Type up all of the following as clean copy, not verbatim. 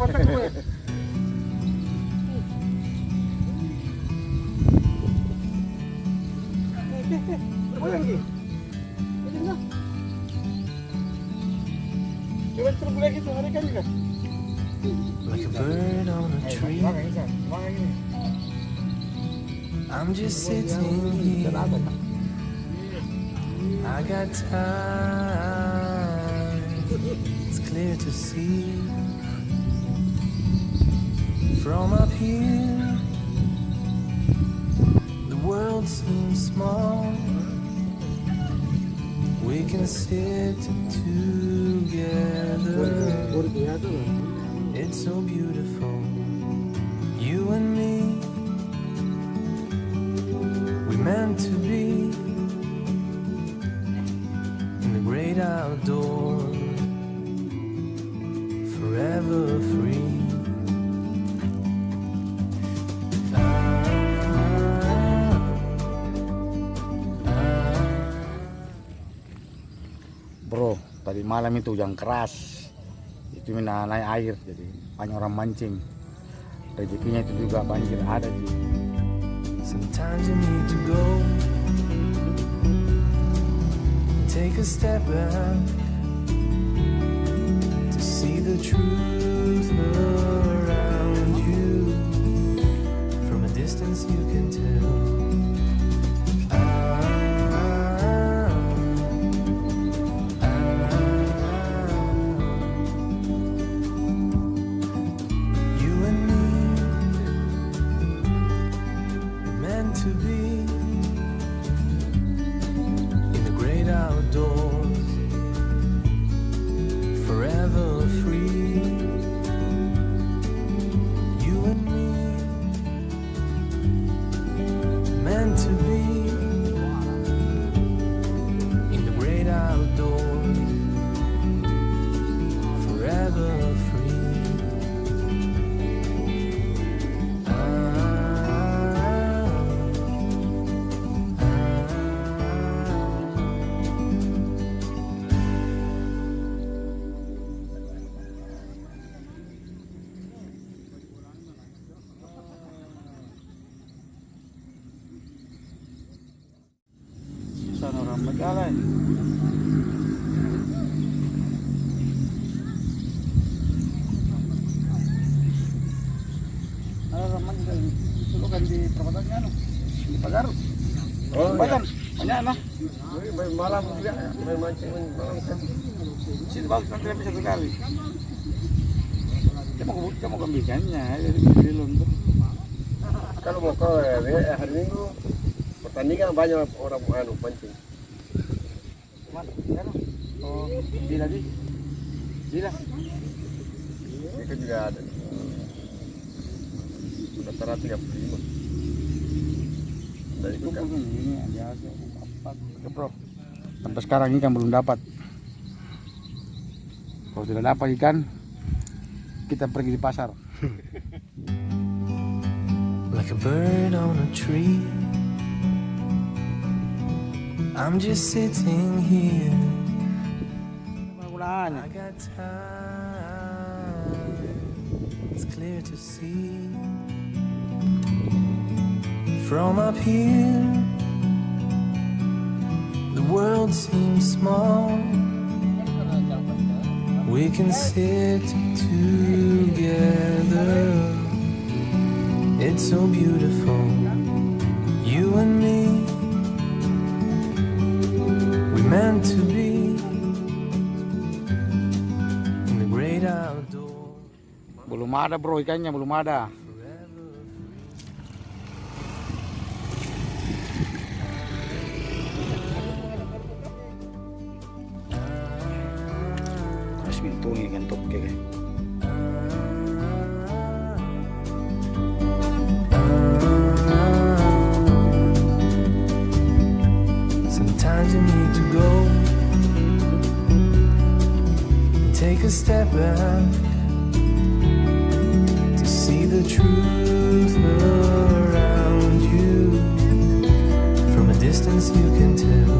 Like a bird on a tree, I'm just sitting here. I got time, it's clear to see. From up here, the world seems small. We can sit together. It's so beautiful, you and me. We meant to be in the great outdoors, forever free. Bro, tadi malam itu hujan keras, itu naik air, jadi banyak orang mancing. Rezekinya itu juga banjir ada. Sometimes you need to go, take a step back to see the truth around you. From a distance you can tell. To be in the great outdoors, forever free. You and me, meant to be in the great outdoors, forever free. Sana orang berjalan. Ada orang mancing itu kan di perempatan anu, di pagar. Oh, banyak, banyak nah. Main malam juga, main mancing malam kan. Sini bagus nanti bisa sekali. Kita mau kembaliannya dari Londo. Kalau mau ke hari Minggu pertandingan banyak orang mancing. Mana? Oh, bila. Itu juga ada. Rata-rata 35. Dari itu kan ini ada 4 bro. Sampai sekarang ini kan belum dapat. Kalau tidak dapat ikan, kita pergi di pasar. Like a bird on a tree, I'm just sitting here. I got time, it's clear to see. From up here, the world seems small. We can sit together. It's so beautiful, you and me. We meant to be in the great outdoors. Belum ada bro, ikannya belum ada. Terus mintungi kan top kayak. Sometimes you need to go, take a step back to see the truth around you. From a distance you can tell.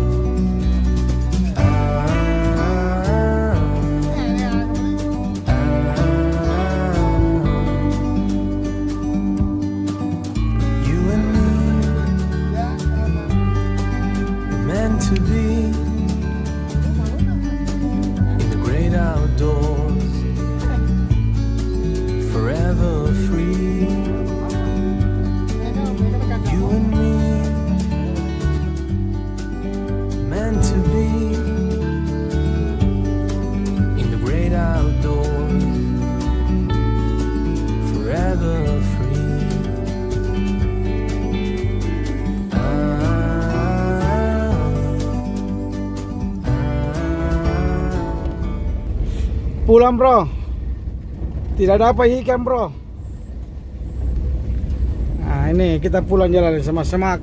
pulang bro. Tidak ada apa ikan bro. Nah ini kita pulang jalan sama semak.